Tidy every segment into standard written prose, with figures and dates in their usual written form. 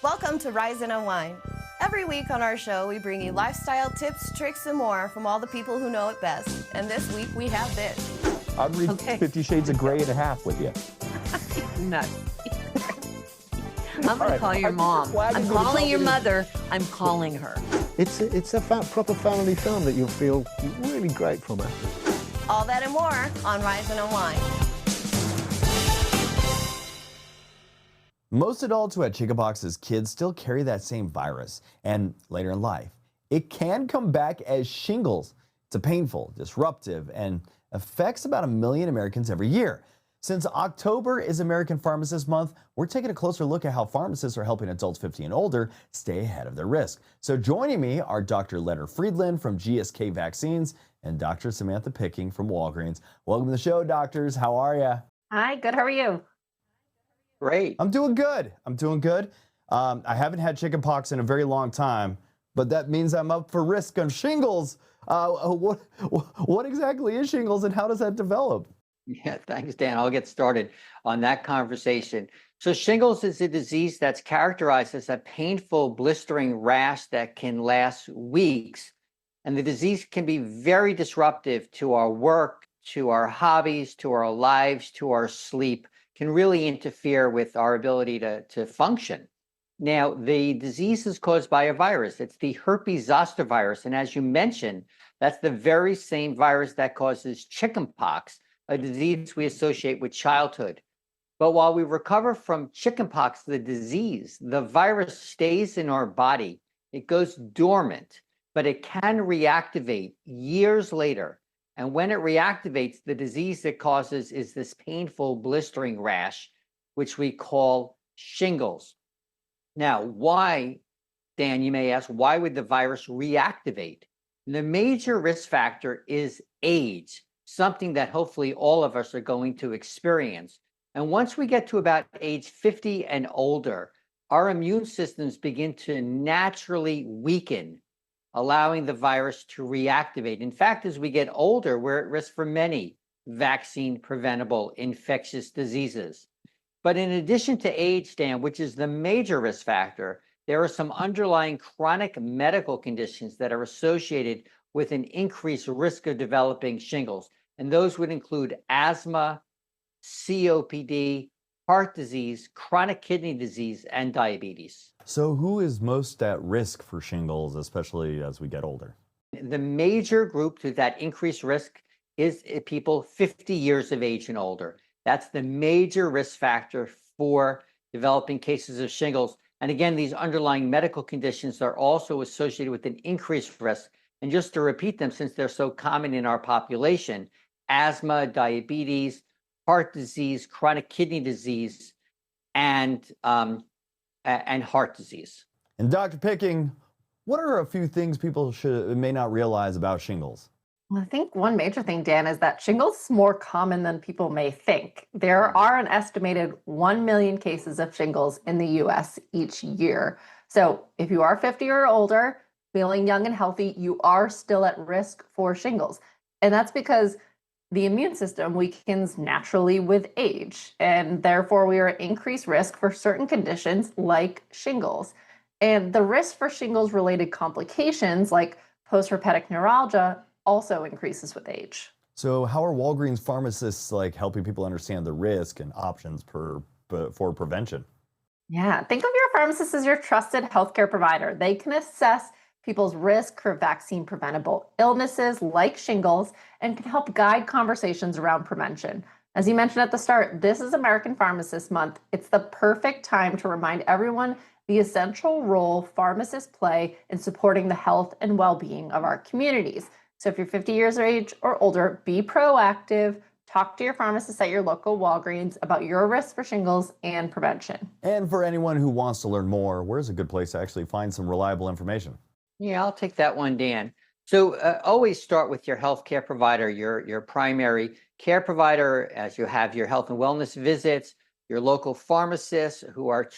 Welcome to Rise Unwind. Every week on our show, we bring you lifestyle tips, tricks, and more from all the people who know it best. And this week, we have this. I'd read 50 Shades of Grey and a half with you. Nuts. I'm going to call your mom. I'm calling your mother. I'm calling her. It's a proper family film that you'll feel really great from it. All that and more on Rise and Unwind. Most adults who had chickenpox as kids still carry that same virus, and later in life, it can come back as shingles. It's a painful, disruptive, and affects about 1 million Americans every year. Since October is American Pharmacist Month, we're taking a closer look at how pharmacists are helping adults 50 and older stay ahead of their risk. So joining me are Dr. Leonard Friedland from GSK Vaccines and Dr. Samantha Picking from Walgreens. Welcome to the show, doctors. How are you? Hi, good. How are you? Great. I'm doing good. I haven't had chickenpox in a very long time, but that means I'm up for risk on shingles. What exactly is shingles and how does that develop? Yeah, thanks, Dan. I'll get started on that conversation. So shingles is a disease that's characterized as a painful, blistering rash that can last weeks. And the disease can be very disruptive to our work, to our hobbies, to our lives, to our sleep, can really interfere with our ability to function. Now, the disease is caused by a virus. It's the herpes zoster virus. And as you mentioned, that's the very same virus that causes chickenpox, a disease we associate with childhood. But while we recover from chickenpox, the disease, the virus stays in our body. It goes dormant, but it can reactivate years later. And when it reactivates, the disease it causes is this painful blistering rash, which we call shingles. Now, why, Dan, you may ask, why would the virus reactivate? The major risk factor is age, something that hopefully all of us are going to experience. And once we get to about age 50 and older, our immune systems begin to naturally weaken, allowing the virus to reactivate. In fact, as we get older, we're at risk for many vaccine-preventable infectious diseases. But in addition to age, Dan, which is the major risk factor, there are some underlying chronic medical conditions that are associated with an increased risk of developing shingles. And those would include asthma, COPD, heart disease, chronic kidney disease, and diabetes. So who is most at risk for shingles, especially as we get older? The major group to that increased risk is people 50 years of age and older. That's the major risk factor for developing cases of shingles. And again, these underlying medical conditions are also associated with an increased risk. And just to repeat them, since they're so common in our population, asthma, diabetes, heart disease, chronic kidney disease, and heart disease. And Dr. Picking, what are a few things people may not realize about shingles? Well, I think one major thing, Dan, is that shingles is more common than people may think. There are an estimated 1 million cases of shingles in the US each year. So if you are 50 or older, feeling young and healthy, you are still at risk for shingles. And that's because the immune system weakens naturally with age, and therefore we are at increased risk for certain conditions like shingles. And the risk for shingles-related complications like postherpetic neuralgia also increases with age. So how are Walgreens pharmacists helping people understand the risk and options for prevention? Yeah, think of your pharmacist as your trusted healthcare provider. They can assess people's risk for vaccine-preventable illnesses like shingles and can help guide conversations around prevention. As you mentioned at the start, this is American Pharmacist Month. It's the perfect time to remind everyone the essential role pharmacists play in supporting the health and well-being of our communities. So if you're 50 years of age or older, be proactive. Talk to your pharmacist at your local Walgreens about your risk for shingles and prevention. And for anyone who wants to learn more, where's a good place to actually find some reliable information? Yeah, I'll take that one, Dan. So always start with your healthcare provider, your primary care provider, as you have your health and wellness visits, your local pharmacists who are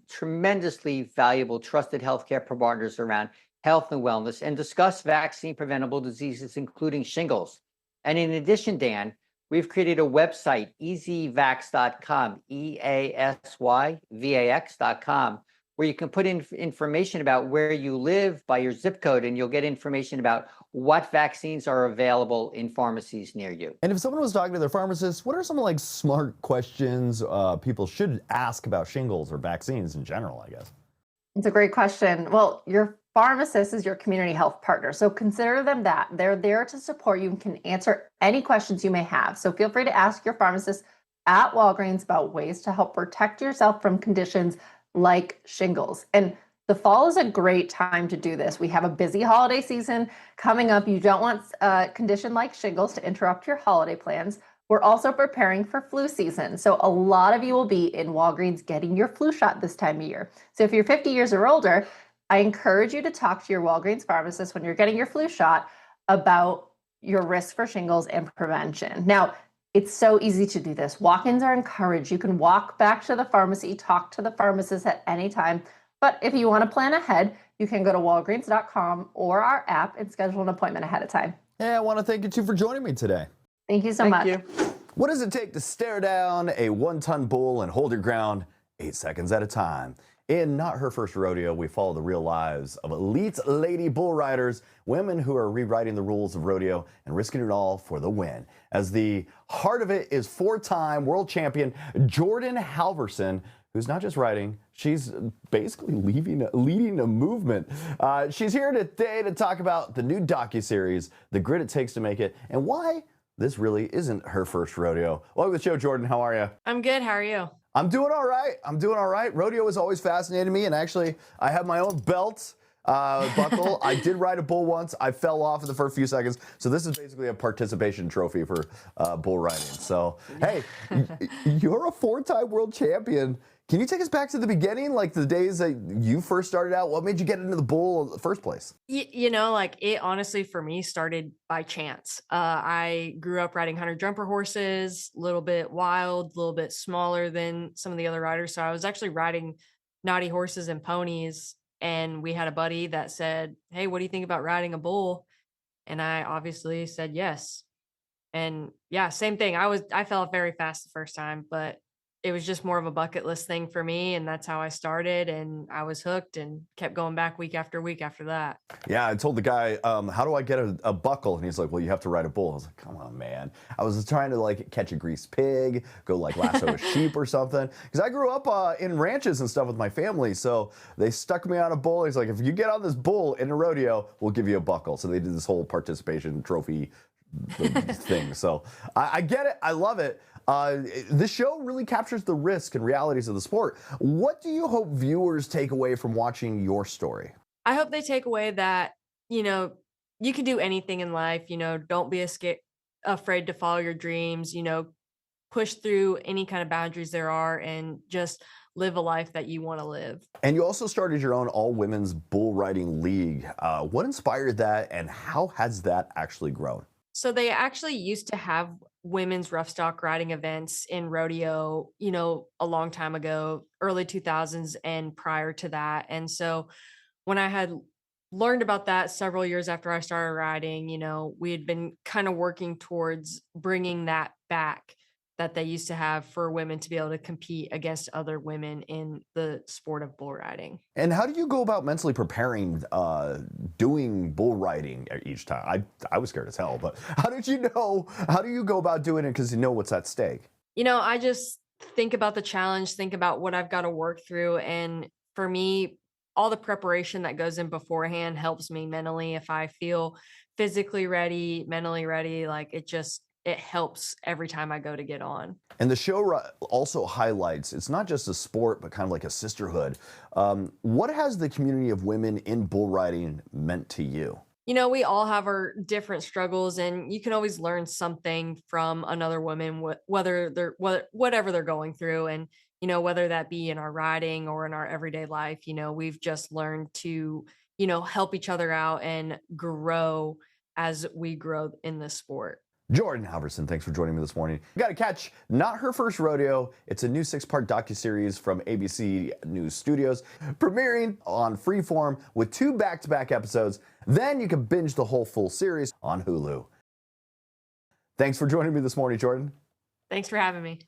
tremendously valuable, trusted healthcare partners around health and wellness, and discuss vaccine preventable diseases, including shingles. And in addition, Dan, we've created a website, easyvax.com, EASYVAX.com, where you can put in information about where you live by your zip code, and you'll get information about what vaccines are available in pharmacies near you. And if someone was talking to their pharmacist, what are some like smart questions people should ask about shingles or vaccines in general, I guess? It's a great question. Well, your pharmacist is your community health partner, so consider them that. They're there to support you and can answer any questions you may have. So feel free to ask your pharmacist at Walgreens about ways to help protect yourself from conditions like shingles. And the fall is a great time to do this. We have a busy holiday season coming up. You don't want a condition like shingles to interrupt your holiday plans. We're also preparing for flu season. So a lot of you will be in Walgreens getting your flu shot this time of year. So if you're 50 years or older, I encourage you to talk to your Walgreens pharmacist when you're getting your flu shot about your risk for shingles and prevention. Now, it's so easy to do this. Walk-ins are encouraged. You can walk back to the pharmacy, talk to the pharmacist at any time. But if you want to plan ahead, you can go to walgreens.com or our app and schedule an appointment ahead of time. Yeah, I want to thank you too for joining me today. Thank you so much. Thank you. What does it take to stare down a 1-ton bull and hold your ground 8 seconds at a time? In Not Her First Rodeo, we follow the real lives of elite lady bull riders, women who are rewriting the rules of rodeo and risking it all for the win. As the heart of it is 4-time world champion Jordan Halverson, who's not just riding, she's basically leading a movement. She's here today to talk about the new docuseries, the grit it takes to make it, and why this really isn't her first rodeo. Welcome to the show, Jordan. How are you? I'm good. How are you? I'm doing all right. Rodeo has always fascinated me, and actually, I have my own belt buckle. I did ride a bull once. I fell off in the first few seconds, so this is basically a participation trophy for bull riding. So, hey, you're a 4-time world champion. Can you take us back to the beginning, like the days that you first started out? What made you get into the bull in the first place? You know, like it honestly for me started by chance. I grew up riding hunter jumper horses, a little bit wild, a little bit smaller than some of the other riders. So I was actually riding naughty horses and ponies. And we had a buddy that said, "Hey, what do you think about riding a bull?" And I obviously said yes. And yeah, same thing. I fell off very fast the first time, but it was just more of a bucket list thing for me. And that's how I started. And I was hooked and kept going back week after week after that. Yeah, I told the guy, how do I get a buckle? And he's like, well, you have to ride a bull. I was like, come on, man. I was trying to like catch a greased pig, go like lasso a sheep or something. Because I grew up in ranches and stuff with my family. So they stuck me on a bull. He's like, if you get on this bull in a rodeo, we'll give you a buckle. So they did this whole participation trophy thing. So I get it. I love it. This show really captures the risk and realities of the sport. What do you hope viewers take away from watching your story? I hope they take away that, you know, you can do anything in life. You know, don't be afraid to follow your dreams, you know, push through any kind of boundaries there are and just live a life that you want to live. And you also started your own all-women's bull riding league. What inspired that and how has that actually grown? So they actually used to have women's rough stock riding events in rodeo, you know, a long time ago, early 2000s and prior to that. And so when I had learned about that several years after I started riding, you know, we had been kind of working towards bringing that back that they used to have for women to be able to compete against other women in the sport of bull riding. And how do you go about mentally preparing, doing bull riding each time? I was scared as hell, but how do you go about doing it because you know what's at stake? You know, I just think about the challenge, think about what I've got to work through. And for me, all the preparation that goes in beforehand helps me mentally. If I feel physically ready, mentally ready, like it helps every time I go to get on. And the show also highlights, it's not just a sport, but kind of like a sisterhood. What has the community of women in bull riding meant to you? You know, we all have our different struggles and you can always learn something from another woman, whatever they're going through. And, you know, whether that be in our riding or in our everyday life, you know, we've just learned to, you know, help each other out and grow as we grow in this sport. Jordan Halverson, thanks for joining me this morning. You got to catch Not Her First Rodeo. It's a new 6-part docuseries from ABC News Studios, premiering on Freeform with 2 back-to-back episodes. Then you can binge the whole full series on Hulu. Thanks for joining me this morning, Jordan. Thanks for having me.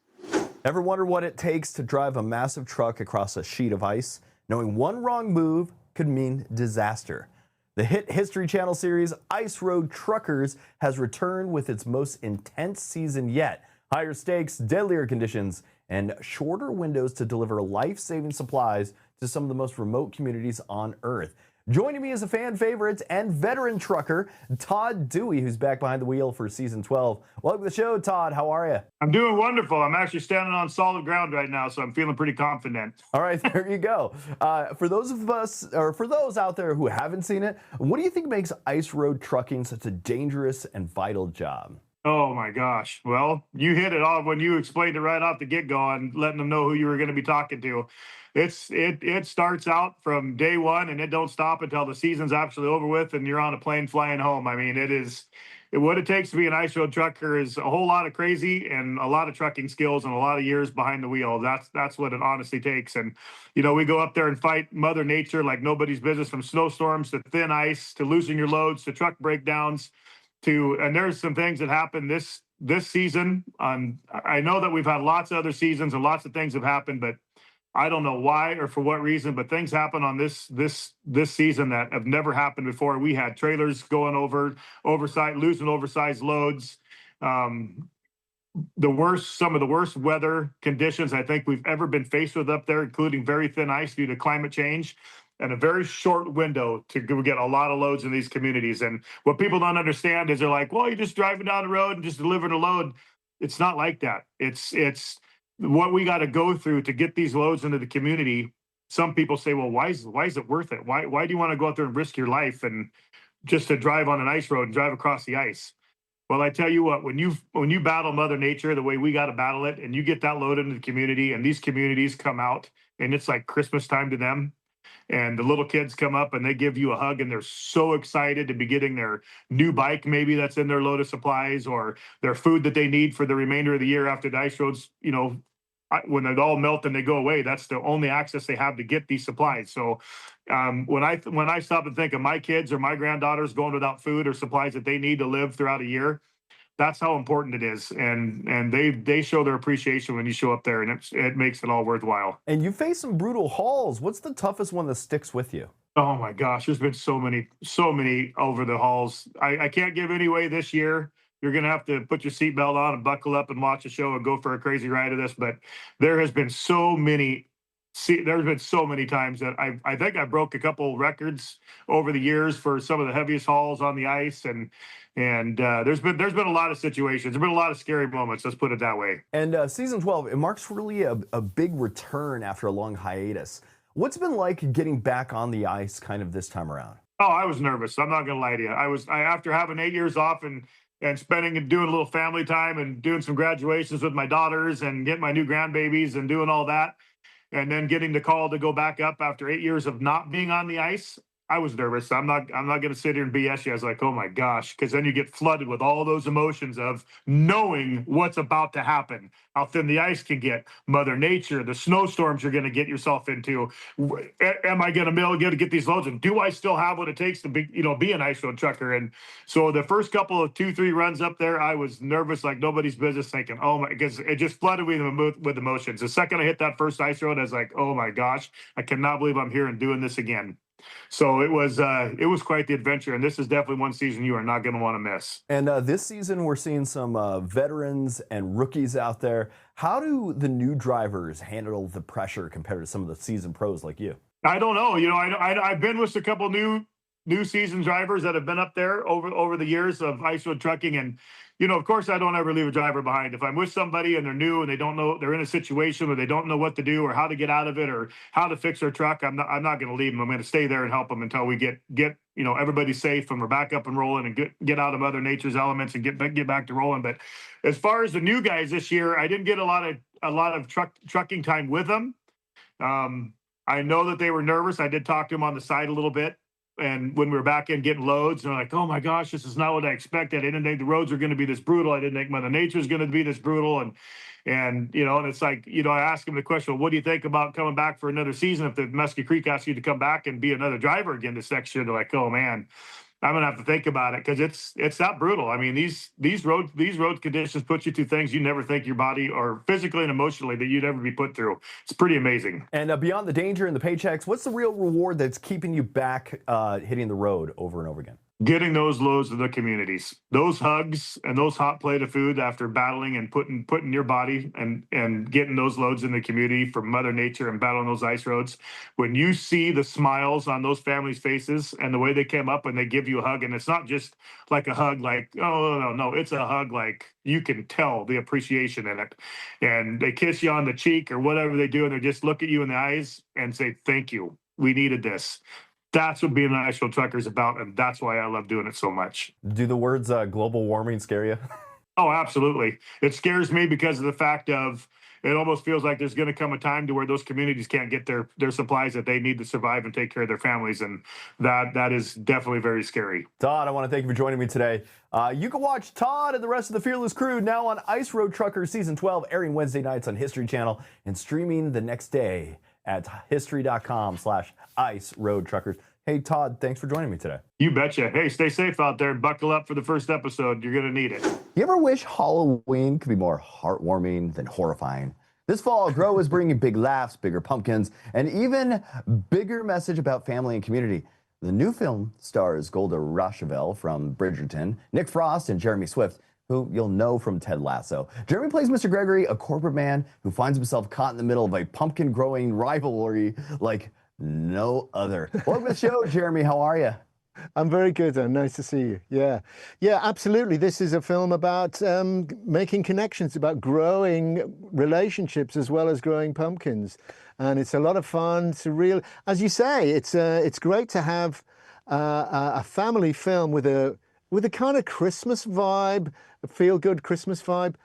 Ever wonder what it takes to drive a massive truck across a sheet of ice? knowing one wrong move could mean disaster. The hit History Channel series Ice Road Truckers has returned with its most intense season yet. Higher stakes, deadlier conditions, and shorter windows to deliver life-saving supplies to some of the most remote communities on Earth. Joining me is a fan favorite and veteran trucker, Todd Dewey, who's back behind the wheel for season 12. Welcome to the show, Todd. How are you? I'm doing wonderful. I'm actually standing on solid ground right now, so I'm feeling pretty confident. All right, there you go. For those of us, or for those out there who haven't seen it, what do you think makes ice road trucking such a dangerous and vital job? Oh my gosh. Well, you hit it all when you explained it right off the get-go and letting them know who you were going to be talking to. It starts out from day one and it don't stop until the season's actually over with and you're on a plane flying home. I mean, what it takes to be an ice road trucker is a whole lot of crazy and a lot of trucking skills and a lot of years behind the wheel. That's what it honestly takes. And, we go up there and fight Mother Nature like nobody's business, from snowstorms to thin ice to losing your loads to truck breakdowns. And there's some things that happened this season. I know that we've had lots of other seasons and lots of things have happened, but I don't know why or for what reason, but things happen on this season that have never happened before. We had trailers going losing oversized loads. Some of the worst weather conditions I think we've ever been faced with up there, including very thin ice due to climate change, and a very short window to get a lot of loads in these communities. And what people don't understand is they're like, well, you're just driving down the road and just delivering a load. It's not like that. It's what we got to go through to get these loads into the community. Some people say, well, why is it worth it? Why do you want to go out there and risk your life and just to drive on an ice road and drive across the ice? Well, I tell you what, when you battle Mother Nature the way we got to battle it, and you get that load into the community, and these communities come out, and it's like Christmas time to them, and the little kids come up and they give you a hug and they're so excited to be getting their new bike, maybe that's in their load of supplies, or their food that they need for the remainder of the year after the ice roads, when they all melt and they go away, that's the only access they have to get these supplies. So when I stop and think of my kids or my granddaughters going without food or supplies that they need to live throughout a year, that's how important it is. And they show their appreciation when you show up there, and it makes it all worthwhile. And you face some brutal hauls. What's the toughest one that sticks with you? Oh my gosh, there's been so many over the hauls. I can't give any away this year. You're going to have to put your seatbelt on and buckle up and watch a show and go for a crazy ride of this. But there has been so many. There's been so many times that I think I broke a couple records over the years for some of the heaviest hauls on the ice, and there's been a lot of situations. There's been a lot of scary moments. Let's put it that way. And season 12, it marks really a big return after a long hiatus. What's it been like getting back on the ice kind of this time around? Oh, I was nervous. I'm not going to lie to you. I after having 8 years off and spending and doing a little family time and doing some graduations with my daughters and getting my new grandbabies and doing all that, and then getting the call to go back up after 8 years of not being on the ice, I was nervous. I'm not going to sit here and BS you. I was like, oh my gosh, because then you get flooded with all those emotions of knowing what's about to happen, how thin the ice can get, Mother Nature, the snowstorms you're going to get yourself into. Am I going to be able to get these loads? And do I still have what it takes to be an ice road trucker? And so the first couple of 2-3 runs up there, I was nervous like nobody's business, thinking, oh my, because it just flooded with emotions. The second I hit that first ice road, I was like, oh my gosh, I cannot believe I'm here and doing this again. So it was quite the adventure, and this is definitely one season you are not going to want to miss. And this season, we're seeing some veterans and rookies out there. How do the new drivers handle the pressure compared to some of the seasoned pros like you? I don't know. I've been with a couple new season drivers that have been up there over the years of ice road trucking, and of course, I don't ever leave a driver behind. If I'm with somebody and they're new and they don't know, they're in a situation where they don't know what to do or how to get out of it or how to fix their truck, I'm not going to leave them. I'm going to stay there and help them until we get everybody safe and we're back up and rolling and get out of Mother Nature's elements and get back to rolling. But as far as the new guys this year, I didn't get a lot of trucking time with them. I know that they were nervous. I did talk to them on the side a little bit. And when we were back in getting loads, and they're like, oh my gosh, this is not what I expected. I didn't think the roads were going to be this brutal. I didn't think Mother Nature was going to be this brutal. And it's like, I asked them the question, well, what do you think about coming back for another season if the Muskie Creek asks you to come back and be another driver again this next year? They're like, oh man, I'm gonna have to think about it because it's that brutal. I mean, these road conditions put you through things you never think your body or physically and emotionally that you'd ever be put through. It's pretty amazing. And beyond the danger and the paychecks, what's the real reward that's keeping you back hitting the road over and over again? Getting those loads to the communities, those hugs and those hot plate of food after battling and putting your body and getting those loads in the community from Mother Nature and battling those ice roads. When you see the smiles on those families' faces and the way they came up and they give you a hug, and it's not just like a hug like, oh no, it's a hug like you can tell the appreciation in it. And they kiss you on the cheek or whatever they do, and they just look at you in the eyes and say, thank you. We needed this. That's what being an ice road trucker is about, and that's why I love doing it so much. Do the words global warming scare you? Oh, absolutely. It scares me because of the fact of it almost feels like there's going to come a time to where those communities can't get their supplies that they need to survive and take care of their families, and that is definitely very scary. Todd, I want to thank you for joining me today. You can watch Todd and the rest of the Fearless Crew now on Ice Road Truckers Season 12, airing Wednesday nights on History Channel and streaming the next day at history.com/Ice Road Truckers. Hey, Todd, thanks for joining me today. You betcha. Hey, stay safe out there and buckle up for the first episode. You're going to need it. You ever wish Halloween could be more heartwarming than horrifying? This fall, Grow is bringing big laughs, bigger pumpkins, and even bigger message about family and community. The new film stars Golda Roshevelle from Bridgerton, Nick Frost, and Jeremy Swift, who you'll know from Ted Lasso. Jeremy plays Mr. Gregory, a corporate man who finds himself caught in the middle of a pumpkin-growing rivalry like no other. Welcome to the show, Jeremy. How are you? I'm very good, and nice to see you. Yeah, absolutely. This is a film about making connections, about growing relationships as well as growing pumpkins, and it's a lot of fun. As you say, it's great to have a family film with a kind of Christmas vibe, a feel-good Christmas vibe.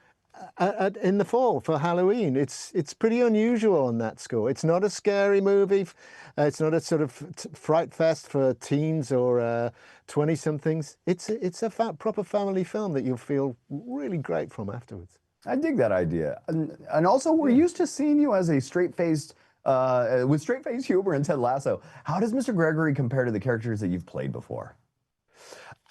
In the fall for Halloween. It's pretty unusual on that score. It's not a scary movie. It's not a sort of fright fest for teens or 20-somethings. It's a proper family film that you'll feel really great from afterwards. I dig that idea. And also, we're used to seeing you as a straight-faced, with straight-faced humor in Ted Lasso. How does Mr. Gregory compare to the characters that you've played before?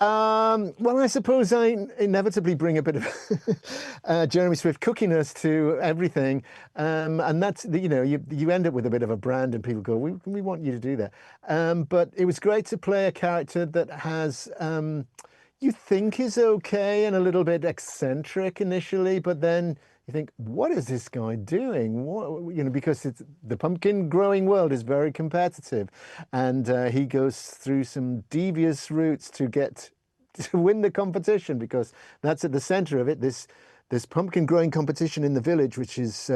Well, I suppose I inevitably bring a bit of Jeremy Swift cookiness to everything, and that's you end up with a bit of a brand, and people go, "We want you to do that." But it was great to play a character that has you think is okay and a little bit eccentric initially, but then you think, what is this guy doing? Because the pumpkin growing world is very competitive, and he goes through some devious routes to win the competition, because that's at the center of it. This pumpkin growing competition in the village, which is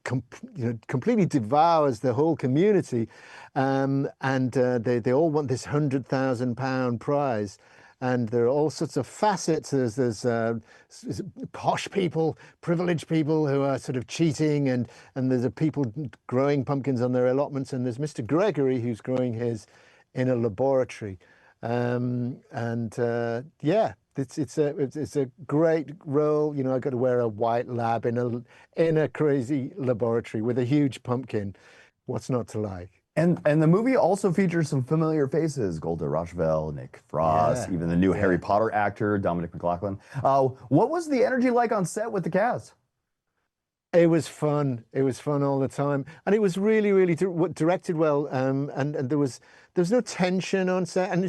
completely devours the whole community, and they all want this £100,000 prize. And there are all sorts of facets. There's posh people, privileged people who are sort of cheating, and there's people growing pumpkins on their allotments, and there's Mr. Gregory who's growing his in a laboratory. It's a great role. I got to wear a white lab in a crazy laboratory with a huge pumpkin. What's not to like? And the movie also features some familiar faces: Golda Roshevelle, Nick Frost, even the new Harry Potter actor, Dominic McLaughlin. What was the energy like on set with the cast? It was fun. It was fun all the time, and it was really, really directed well. And there was no tension on set, and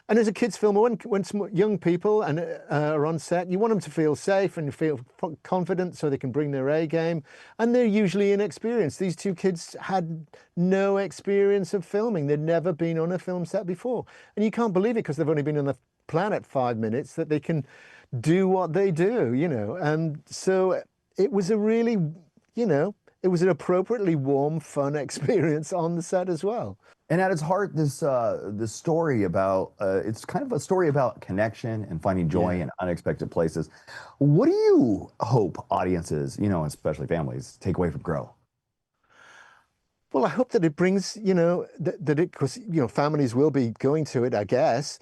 and as a kids' film, when young people are on set, you want them to feel safe and feel confident so they can bring their A game, and they're usually inexperienced. These two kids had no experience of filming. They'd never been on a film set before, and you can't believe it because they've only been on the planet 5 minutes that they can do what they do, and so it was it was an appropriately warm, fun experience on the set as well. And at its heart, this story about it's kind of a story about connection and finding joy in unexpected places. What do you hope audiences, especially families, take away from Grow? Well, I hope that it brings, because families will be going to it, I guess,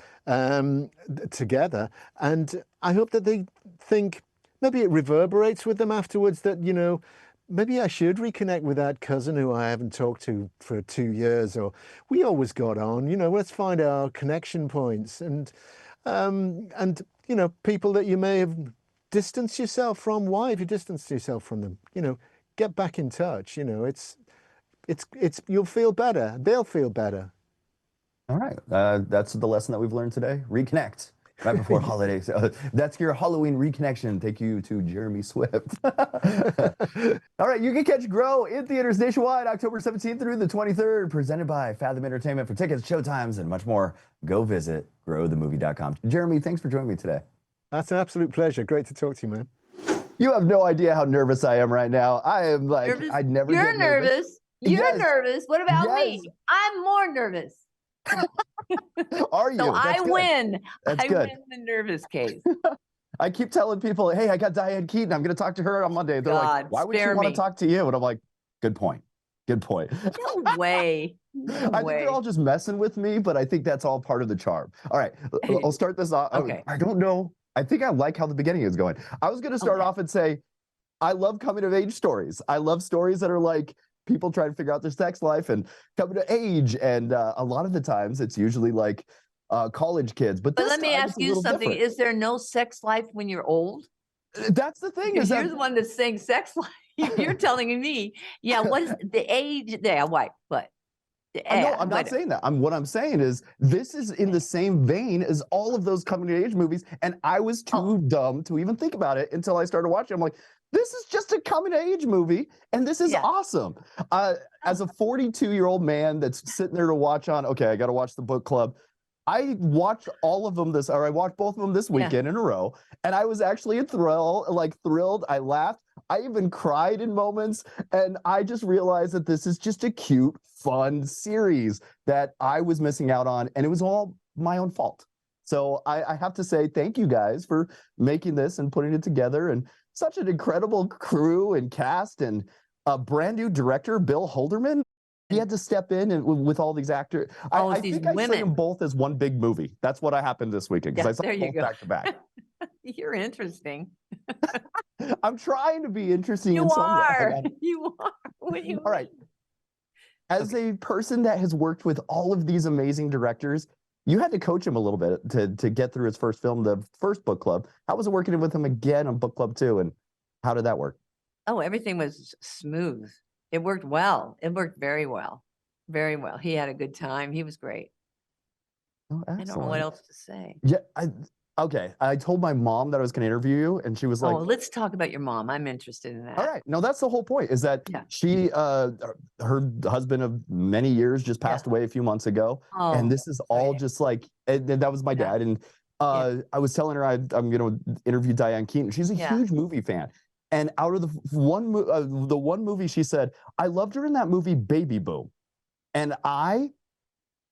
together, and I hope that they think maybe it reverberates with them afterwards that maybe I should reconnect with that cousin who I haven't talked to for 2 years, or we always got on, let's find our connection points and people that you may have distanced yourself from. Why have you distanced yourself from them? Get back in touch. It's you'll feel better. They'll feel better. All right. That's the lesson that we've learned today. Reconnect right before holidays. That's your Halloween reconnection. Thank you to Jeremy Swift. All right. You can catch Grow in theaters nationwide October 17th through the 23rd, presented by Fathom Entertainment. For tickets, showtimes, and much more, go visit growthemovie.com. Jeremy, thanks for joining me today. That's an absolute pleasure. Great to talk to you, man. You have no idea how nervous I am right now. I am like, Nervous? I'd never You're get nervous. nervous. You're Yes. nervous. What about Yes. me? I'm more nervous. Are you? So That's I good. win. That's I good. win the nervous case. I keep telling people, hey, I got Diane Keaton. I'm going to talk to her on Monday. They're God, like, why would you spare want to me. talk to you? And I'm like, good point. Good point. No way. No I think way. they're all just messing with me, but I think that's all part of the charm. All right, I'll start this off. Okay. I don't know. I think I like how the beginning is going. I was going to start off and say, I love coming of age stories. I love stories that are like people trying to figure out their sex life and coming to age. And a lot of the times it's usually like college kids. But But this let me time ask it's a you little something. different. Is there no sex life when you're old? That's the thing. Is You're that the one that's saying sex life. You're telling me, yeah, what is the age there? What? No, I'm not saying that. What I'm saying is this is in the same vein as all of those coming of age movies, and I was too dumb to even think about it until I started watching. I'm like, this is just a coming of age movie, and this is awesome. As a 42-year-old man that's sitting there to watch on, okay, I got to watch the book club. I watched all of them I watched both of them this weekend in a row, and I was actually thrilled. I laughed. I even cried in moments, and I just realized that this is just a cute, fun series that I was missing out on, and it was all my own fault. So I have to say thank you guys for making this and putting it together, and such an incredible crew and cast, and a brand new director, Bill Holderman. He had to step in and with all these actors. I think I see them both as one big movie. That's what happened this weekend because I saw them both back to back. You're interesting. I'm trying to be interesting. You in some are. way. You are. What do you all right. As a person that has worked with all of these amazing directors, you had to coach him a little bit to get through his first film, the first book club. How was it working with him again on book club 2? And how did that work? Oh, everything was smooth. It worked well. It worked very well. Very well. He had a good time. He was great. Oh, I don't know what else to say. Yeah. Okay. I told my mom that I was going to interview you, and she was like, oh, let's talk about your mom. I'm interested in that. All right. No, that's the whole point, is that she, her husband of many years just passed away a few months ago. Oh, and this is all just like, and that was my dad. And I was telling her I'm going to interview Diane Keaton. She's a huge movie fan. And out of the one movie, she said, I loved her in that movie, Baby Boom. And I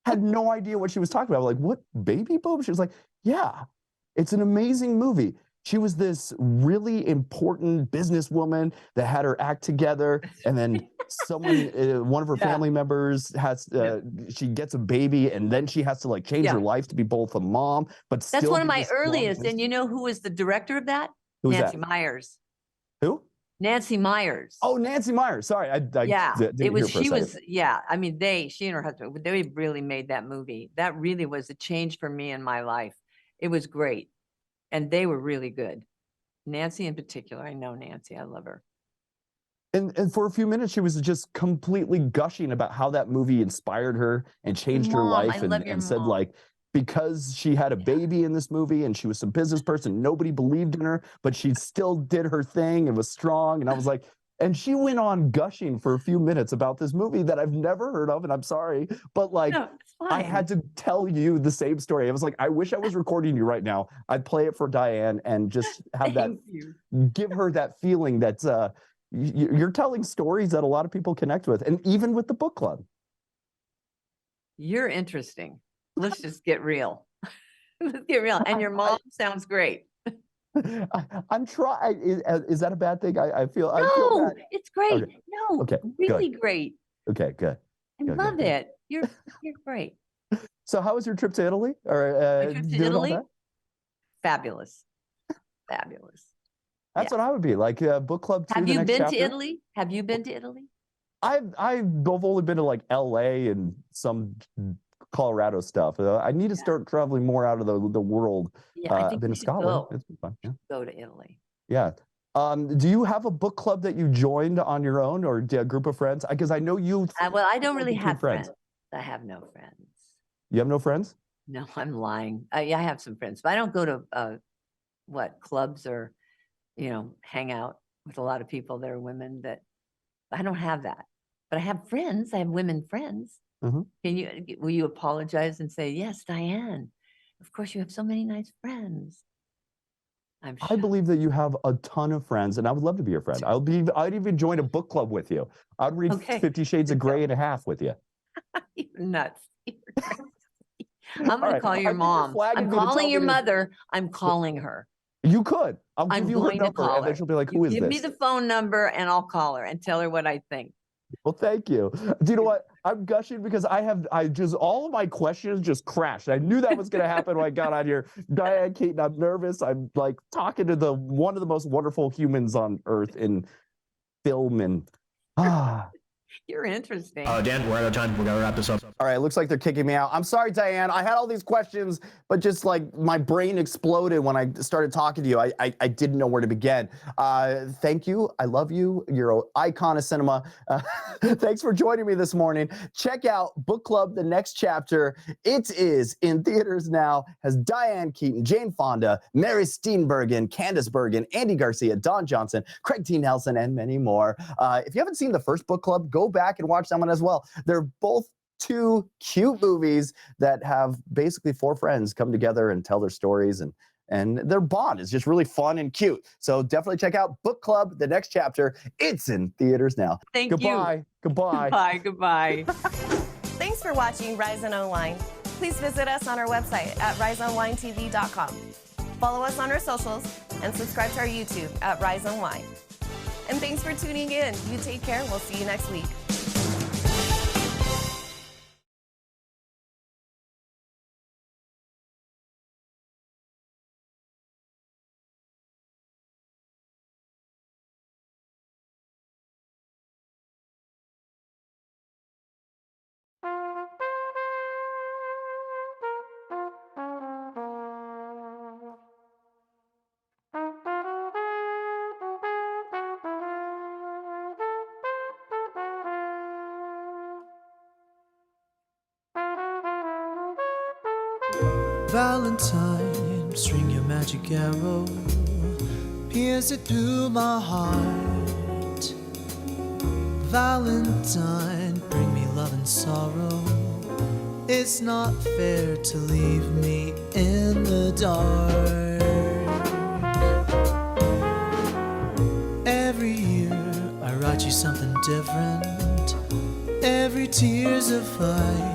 had no idea what she was talking about. I was like, what, Baby Boom? She was like, yeah, it's an amazing movie. She was this really important businesswoman that had her act together. And then one of her family members she gets a baby, and then she has to like change her life to be both a mom, but still. That's one of my earliest. And you know who was the director of that? Nancy Myers. Who? Nancy Myers. Oh, Nancy Myers. Sorry, I it was. She was. Yeah, I mean, she and her husband, they really made that movie. That really was a change for me in my life. It was great, and they were really good. Nancy in particular. I know Nancy. I love her. And for a few minutes, she was just completely gushing about how that movie inspired her and changed her life, and said like, because she had a baby in this movie and she was some business person, nobody believed in her, but she still did her thing and was strong. And I was like, and she went on gushing for a few minutes about this movie that I've never heard of. And I'm sorry, but like, I had to tell you the same story. I was like, I wish I was recording you right now. I'd play it for Diane and just have give her that feeling that you're telling stories that a lot of people connect with, and even with the book club. You're interesting. Let's just get real. Let's get real. And your mom sounds great. I'm trying. Is that a bad thing? I feel. No, I feel bad. It's great. Okay. No, okay, really good. Great. Okay, good. I love it. You're great. So, how was your trip to Italy? My trip to Italy? Fabulous. Fabulous. That's what I would be like. Book club 2. Have the you next been chapter. to Italy? Have you been to Italy? I've only been to like L.A. and some Colorado stuff. I need to start traveling more out of the world. Yeah, I I've think been you to should Scotland. go. It's been fun. Yeah. Go to Italy. Yeah. Do you have a book club that you joined on your own or a group of friends? Because I know you. Well, I don't really between have friends. I have no friends. You have no friends? No, I'm lying. Yeah, I have some friends, but I don't go to clubs or, hang out with a lot of people that are women. That I don't have that. But I have friends. I have women friends. Mm-hmm. Will you apologize and say, yes, Diane, of course you have so many nice friends. I believe that you have a ton of friends, and I would love to be your friend. I'd even join a book club with you. I'd read 50 Shades of Grey and a half with you. You're nuts. I'm going to call your I think your mom. flag is I'm gonna calling tell your me to- mother. I'm calling her. You could. I'll give I'm you her going to number, call and then her. she'll be like, You "Who is give this?" me the phone number, and I'll call her and tell her what I think. Well, thank you. Do you know what? I'm gushing because all of my questions just crashed. I knew that was going to happen when I got on here. Diane Keaton, I'm nervous. I'm like talking to one of the most wonderful humans on earth in film and You're interesting. Dan, we're out of time. We gotta wrap this up. All right, looks like they're kicking me out. I'm sorry, Diane. I had all these questions, but just like my brain exploded when I started talking to you. I didn't know where to begin. Thank you. I love you. You're an icon of cinema. Thanks for joining me this morning. Check out Book Club, The Next Chapter. It is in theaters now. Has Diane Keaton, Jane Fonda, Mary Steenburgen, Candace Bergen, Andy Garcia, Don Johnson, Craig T. Nelson, and many more. If you haven't seen the first Book Club, go back and watch that one as well. They're both 2 cute movies that have basically 4 friends come together and tell their stories, and their bond is just really fun and cute. So definitely check out Book Club, The Next Chapter. It's in theaters now. Thank you. Goodbye. Goodbye. Thanks for watching Rise Unwind. Please visit us on our website at riseunwindtv.com. Follow us on our socials and subscribe to our YouTube at Rise Unwind. And thanks for tuning in. You take care. We'll see you next week. Valentine, string your magic arrow, pierce it through my heart. Valentine, bring me love and sorrow. It's not fair to leave me in the dark. Every year I write you something different. Every tear's a fight.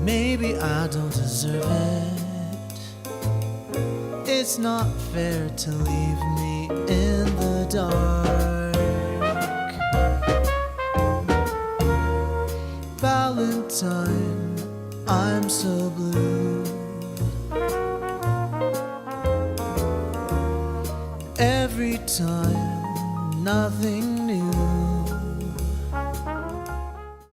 Maybe I don't deserve it. It's not fair to leave me in the dark. Valentine, I'm so blue. Every time, nothing new.